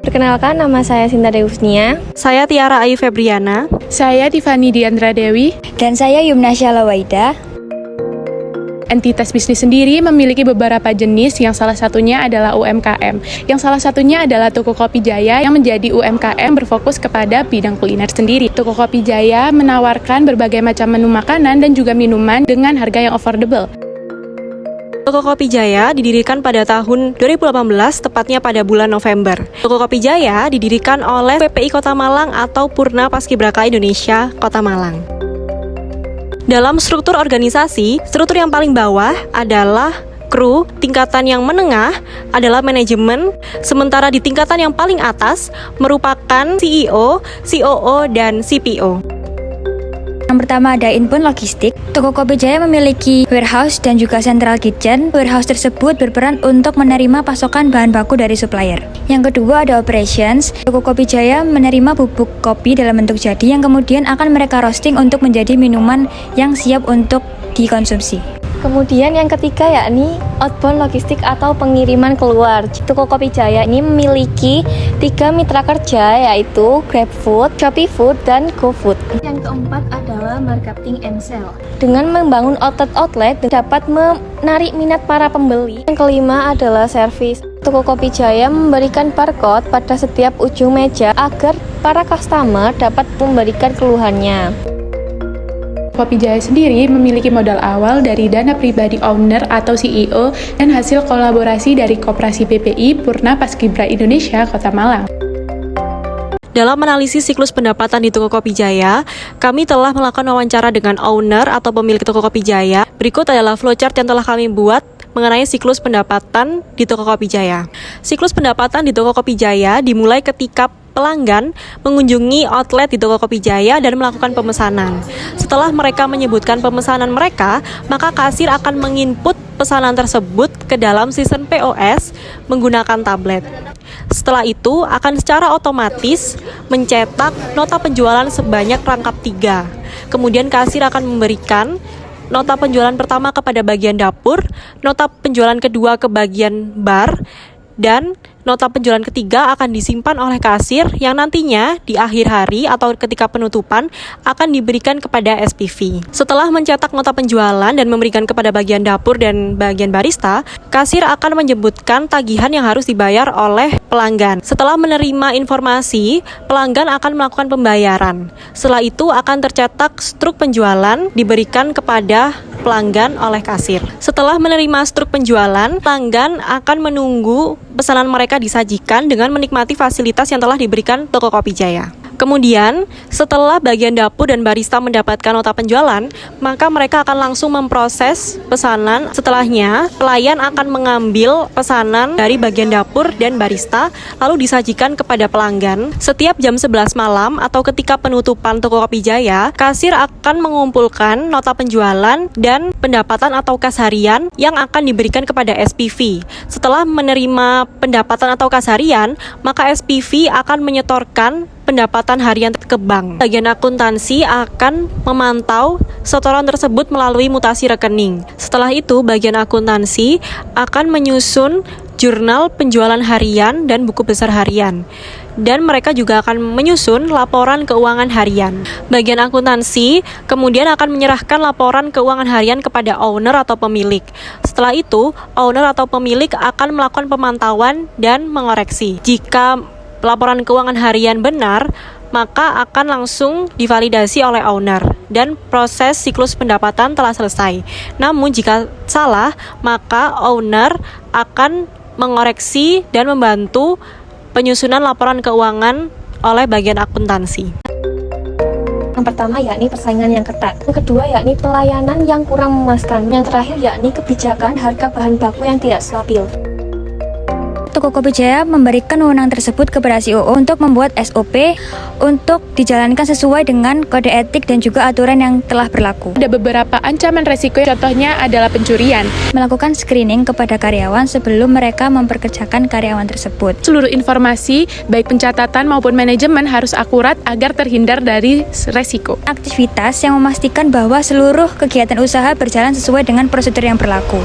Perkenalkan, nama saya Sinta Deusnia. Saya Tiara Ayu Febriana. Saya Tiffany Diandra Dewi. Dan saya Yumnasya Lawaida. Entitas bisnis sendiri memiliki beberapa jenis, yang salah satunya adalah UMKM. Yang salah satunya adalah Toko Kopi Jaya yang menjadi UMKM berfokus kepada bidang kuliner sendiri. Toko Kopi Jaya menawarkan berbagai macam menu makanan dan juga minuman dengan harga yang affordable. Toko Kopi Jaya didirikan pada tahun 2018, tepatnya pada bulan November. Toko Kopi Jaya didirikan oleh PPI Kota Malang atau Purna Paskibraka Indonesia Kota Malang. Dalam struktur organisasi, struktur yang paling bawah adalah kru, tingkatan yang menengah adalah manajemen, sementara di tingkatan yang paling atas merupakan CEO, COO, dan CPO. Yang pertama ada inbound logistik. Toko Kopi Jaya memiliki warehouse dan juga central kitchen. Warehouse tersebut berperan untuk menerima pasokan bahan baku dari supplier. Yang kedua ada operations. Toko Kopi Jaya menerima bubuk kopi dalam bentuk jadi yang kemudian akan mereka roasting untuk menjadi minuman yang siap untuk dikonsumsi. Kemudian yang ketiga yakni outbound logistik atau pengiriman keluar. Toko Kopi Jaya ini memiliki 3 mitra kerja, yaitu GrabFood, ShopeeFood, dan GoFood. Yang keempat adalah marketing and sale. Dengan membangun outlet dapat menarik minat para pembeli. Yang kelima adalah service. Toko Kopi Jaya memberikan barcode pada setiap ujung meja agar para customer dapat memberikan keluhannya. Kopi Jaya sendiri memiliki modal awal dari dana pribadi owner atau CEO dan hasil kolaborasi dari Koperasi BPI Purna Paskibra Indonesia Kota Malang. Dalam analisis siklus pendapatan di Toko Kopi Jaya, kami telah melakukan wawancara dengan owner atau pemilik Toko Kopi Jaya. Berikut adalah flowchart yang telah kami buat mengenai siklus pendapatan di Toko Kopi Jaya. Siklus pendapatan di Toko Kopi Jaya dimulai ketika pelanggan mengunjungi outlet di Toko Kopi Jaya dan melakukan pemesanan. Setelah mereka menyebutkan pemesanan mereka, maka kasir akan menginput pesanan tersebut ke dalam sistem POS menggunakan tablet. Setelah itu akan secara otomatis mencetak nota penjualan sebanyak rangkap 3. Kemudian kasir akan memberikan nota penjualan pertama kepada bagian dapur, nota penjualan kedua ke bagian bar, dan nota penjualan ketiga akan disimpan oleh kasir yang nantinya di akhir hari atau ketika penutupan akan diberikan kepada SPV. Setelah mencetak nota penjualan dan memberikan kepada bagian dapur dan bagian barista, kasir akan menyebutkan tagihan yang harus dibayar oleh pelanggan. Setelah menerima informasi, pelanggan akan melakukan pembayaran. Setelah itu akan tercetak struk penjualan diberikan kepada pelanggan oleh kasir. Setelah menerima struk penjualan, pelanggan akan menunggu pesanan mereka disajikan dengan menikmati fasilitas yang telah diberikan Toko Kopi Jaya. Kemudian, setelah bagian dapur dan barista mendapatkan nota penjualan, maka mereka akan langsung memproses pesanan. Setelahnya, pelayan akan mengambil pesanan dari bagian dapur dan barista, lalu disajikan kepada pelanggan. Setiap jam 11 malam atau ketika penutupan Toko Kopi Jaya, kasir akan mengumpulkan nota penjualan dan pendapatan atau kas harian yang akan diberikan kepada SPV. Setelah menerima pendapatan atau kas harian, maka SPV akan menyetorkan pendapatan harian ke bank. Bagian akuntansi akan memantau setoran tersebut melalui mutasi rekening. Setelah itu, bagian akuntansi akan menyusun jurnal penjualan harian dan buku besar harian. Dan mereka juga akan menyusun laporan keuangan harian. Bagian akuntansi kemudian akan menyerahkan laporan keuangan harian kepada owner atau pemilik. Setelah itu, owner atau pemilik akan melakukan pemantauan dan mengoreksi. Jika laporan keuangan harian benar, maka akan langsung divalidasi oleh owner dan proses siklus pendapatan telah selesai. Namun jika salah, maka owner akan mengoreksi dan membantu penyusunan laporan keuangan oleh bagian akuntansi. Yang pertama yakni persaingan yang ketat. Yang kedua yakni pelayanan yang kurang memuaskan. Yang terakhir yakni kebijakan harga bahan baku yang tidak stabil. Toko Kopi Jaya memberikan wewenang tersebut kepada COO untuk membuat SOP untuk dijalankan sesuai dengan kode etik dan juga aturan yang telah berlaku. Ada beberapa ancaman resiko, contohnya adalah pencurian. Melakukan screening kepada karyawan sebelum mereka memperkerjakan karyawan tersebut. Seluruh informasi, baik pencatatan maupun manajemen harus akurat agar terhindar dari resiko. Aktivitas yang memastikan bahwa seluruh kegiatan usaha berjalan sesuai dengan prosedur yang berlaku.